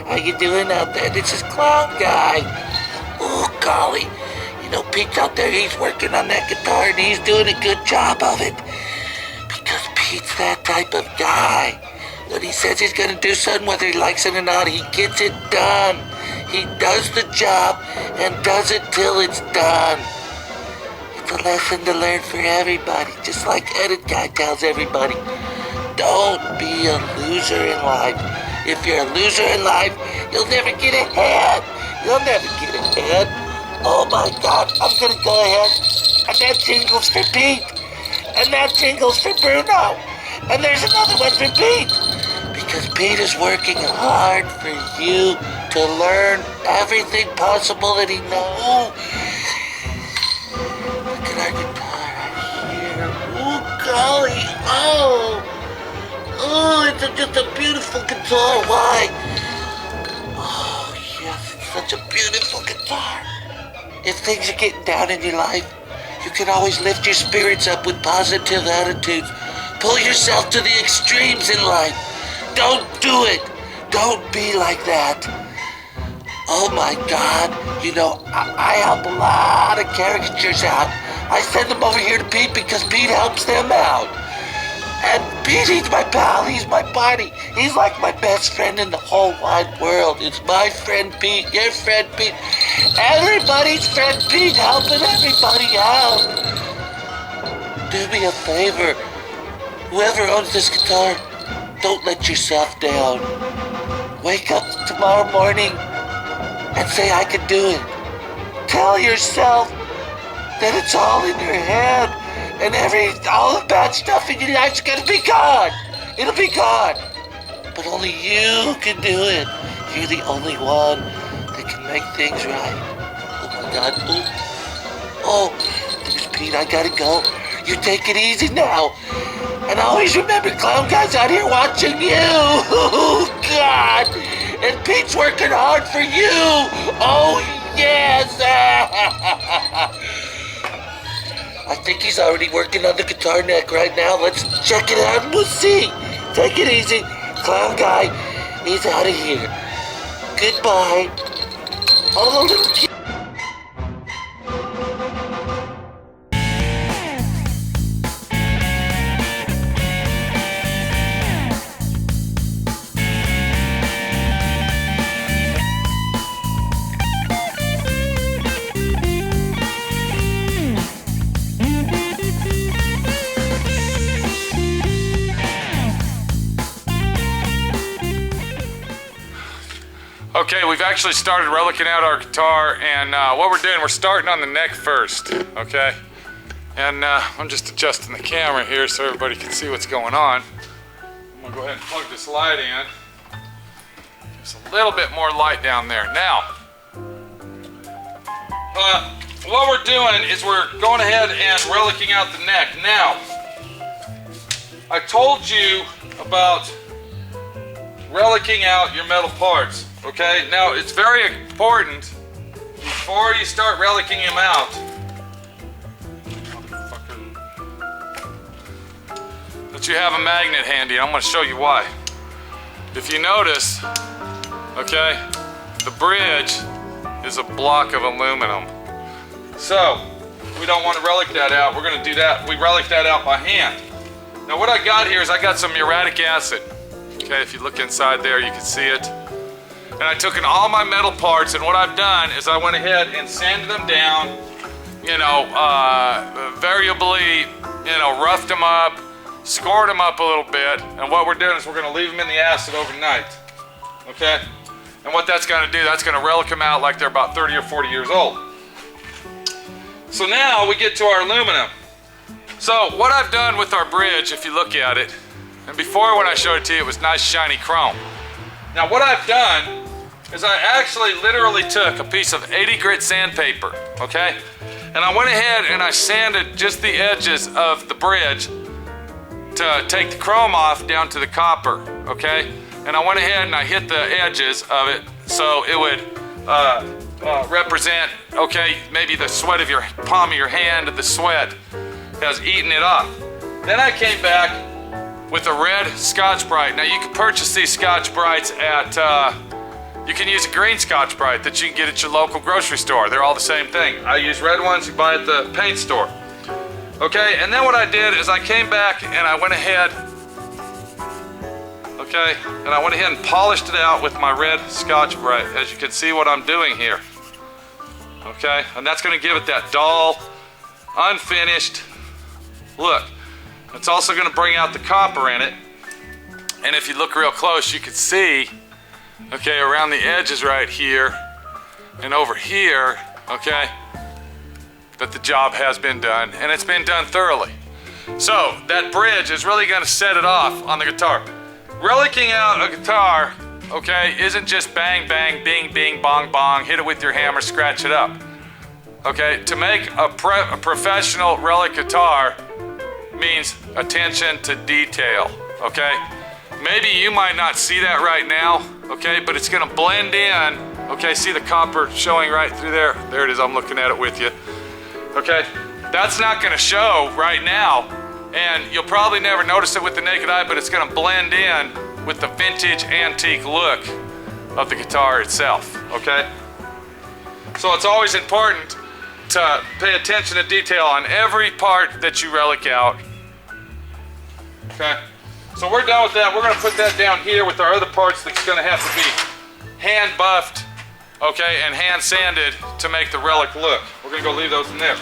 How you doing out there? This is Clown Guy. Oh, golly. You know, Pete's out there, he's working on that guitar and he's doing a good job of it. Because Pete's that type of guy. When he says he's gonna do something, whether he likes it or not, he gets it done. He does the job and does it till it's done. It's a lesson to learn for everybody, just like Edit Guy tells everybody. Don't be a loser in life. If you're a loser in life, you'll never get ahead. You'll never get ahead. Oh my God, I'm gonna go ahead. And that jingle's for Pete. And that jingle's for Bruno. And there's another one for Pete. Because Pete is working hard for you to learn everything possible that he knows. Look at our guitar right here. Oh, golly. Oh, it's just a beautiful guitar. Why? Oh, yes, it's such a beautiful guitar. If things are getting down in your life, you can always lift your spirits up with positive attitudes. Pull yourself to the extremes in life. Don't do it. Don't be like that. Oh my God. You know, I help a lot of caricatures out. I send them over here to Pete because Pete helps them out. And Pete, he's my pal, he's my buddy. He's like my best friend in the whole wide world. It's my friend Pete, your friend Pete. Everybody's friend Pete, helping everybody out. Do me a favor. Whoever owns this guitar, don't let yourself down. Wake up tomorrow morning and say, I can do it. Tell yourself that it's all in your head and all the bad stuff in your life's gonna be gone. It'll be gone. But only you can do it. You're the only one that can make things right. Oh my God. Oh, there's Pete, I gotta go. You take it easy now. And always remember, Clown Guy's out here watching you. Oh, God. And Pete's working hard for you. Oh, yes. I think he's already working on the guitar neck right now. Let's check it out and we'll see. Take it easy. Clown Guy, he's out of here. Goodbye. Oh, little kid. Okay, we've actually started relicking out our guitar, and what we're doing, we're starting on the neck first, okay? And I'm just adjusting the camera here so everybody can see what's going on. I'm gonna go ahead and plug this light in. Just a little bit more light down there. Now, what we're doing is we're going ahead and relicking out the neck. Now, I told you about relicking out your metal parts. Okay, now it's very important before you start relicking them out that you have a magnet handy. I'm going to show you why. If you notice, okay, the bridge is a block of aluminum. So, we don't want to relic that out. We're going to do that. We relic that out by hand. Now what I got here is I got some muriatic acid. Okay, if you look inside there, you can see it. And I took in all my metal parts, and what I've done is I went ahead and sanded them down, you know, variably, you know, roughed them up, scored them up a little bit, and what we're doing is we're going to leave them in the acid overnight, okay? And what that's going to do, that's going to relic them out like they're about 30 or 40 years old. So now we get to our aluminum. So what I've done with our bridge, if you look at it, and before when I showed it to you, it was nice shiny chrome. Now what I've done is I actually literally took a piece of 80 grit sandpaper, okay? And I went ahead and I sanded just the edges of the bridge to take the chrome off down to the copper, okay? And I went ahead and I hit the edges of it so it would represent, okay, maybe the sweat of your palm of your hand, the sweat has eaten it off. Then I came back with a red Scotch-Brite. Now you can purchase these Scotch-Brites at, you can use a green Scotch-Brite that you can get at your local grocery store. They're all the same thing. I use red ones you buy at the paint store. Okay, and then what I did is I came back and I went ahead, okay, and I went ahead and polished it out with my red Scotch-Brite, as you can see what I'm doing here. Okay, and that's gonna give it that dull, unfinished look. It's also gonna bring out the copper in it. And if you look real close, you can see, okay, around the edges right here and over here, okay, that the job has been done, and it's been done thoroughly. So that bridge is really gonna set it off on the guitar. Relicking out a guitar, okay, isn't just bang, bang, bing, bing, bong, bong, hit it with your hammer, scratch it up. Okay, to make a professional relic guitar means attention to detail, okay? Maybe you might not see that right now, okay, but it's gonna blend in, okay? See the copper showing right through there? There it is, I'm looking at it with you. Okay, that's not gonna show right now, and you'll probably never notice it with the naked eye, but it's gonna blend in with the vintage antique look of the guitar itself, okay? So it's always important to pay attention to detail on every part that you relic out. Okay, so we're done with that. We're gonna put that down here with our other parts that's gonna have to be hand buffed, okay, and hand sanded to make the relic look. We're gonna go leave those in there.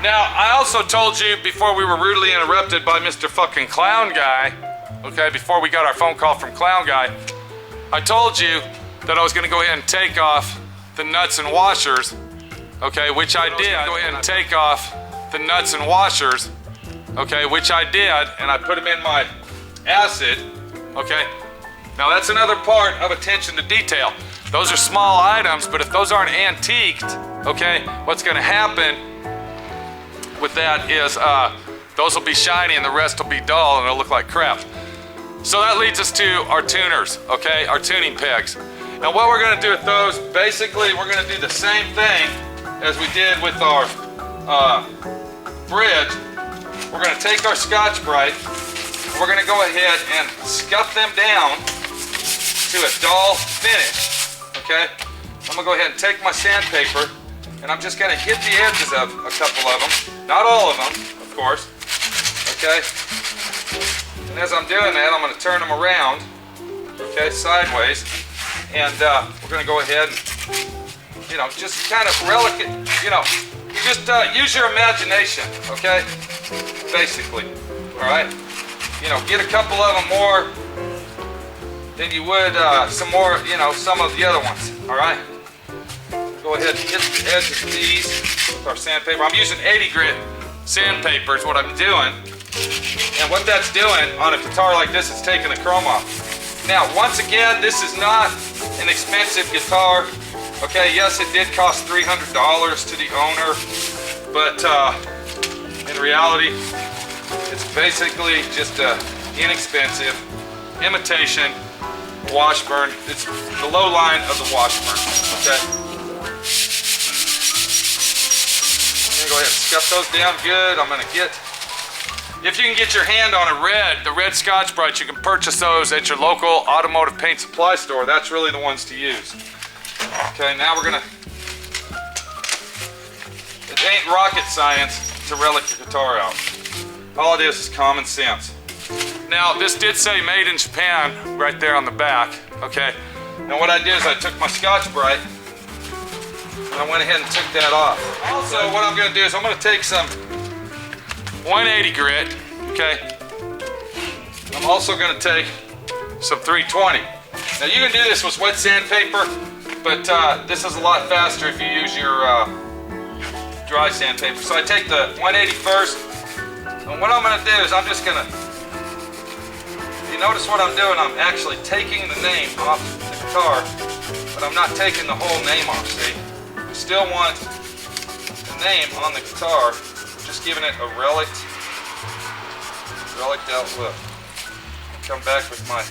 Now, I also told you before we were rudely interrupted by Mr. fucking Clown Guy, okay, before we got our phone call from Clown Guy, I told you that I was gonna go ahead and take off the nuts and washers, okay, which I did. Go ahead and take off the nuts and washers, okay, which I did, and I put them in my acid, okay. Now that's another part of attention to detail. Those are small items, but if those aren't antiqued, okay, what's gonna happen with that is those will be shiny and the rest will be dull and it'll look like crap. So that leads us to our tuners, okay, our tuning pegs. Now what we're gonna do with those, basically we're gonna do the same thing as we did with our bridge. We're gonna take our Scotch-Brite, we're gonna go ahead and scuff them down to a dull finish, okay? I'm gonna go ahead and take my sandpaper and I'm just gonna hit the edges of a couple of them, not all of them, of course, okay? And as I'm doing that, I'm gonna turn them around, okay, sideways, and we're gonna go ahead and, you know, just kind of relic it, you know, just use your imagination, okay? Basically, all right? You know, get a couple of them more than you would some more, you know, some of the other ones, all right? Go ahead and hit the edges of these with our sandpaper. I'm using 80 grit sandpaper is what I'm doing. And what that's doing on a guitar like this is taking the chrome off. Now, once again, this is not an expensive guitar. Okay, yes, it did cost $300 to the owner, but in reality, it's basically just an inexpensive imitation Washburn. It's the low line of the Washburn, okay? I'm gonna go ahead and scuff those down good. I'm gonna get, if you can get your hand on the red Scotch-Brite, you can purchase those at your local automotive paint supply store. That's really the ones to use. Okay, now we're gonna, it ain't rocket science to relic your guitar out. All it is common sense. Now, this did say made in Japan right there on the back, okay? And what I did is I took my Scotch-Brite and I went ahead and took that off. Also, what I'm gonna do is I'm gonna take some 180 grit, okay? I'm also gonna take some 320. Now you can do this with wet sandpaper, but this is a lot faster if you use your dry sandpaper. So I take the 180 first, and what I'm gonna do is I'm just gonna, you notice what I'm doing, I'm actually taking the name off the guitar, but I'm not taking the whole name off, see? We still want the name on the guitar, just giving it a relic out look. Come back with my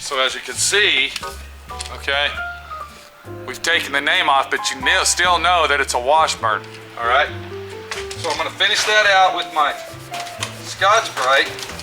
so as you can see, okay, we've taken the name off, but you still know that it's a Washburn, All right. So I'm going to finish that out with my Scotch-Brite.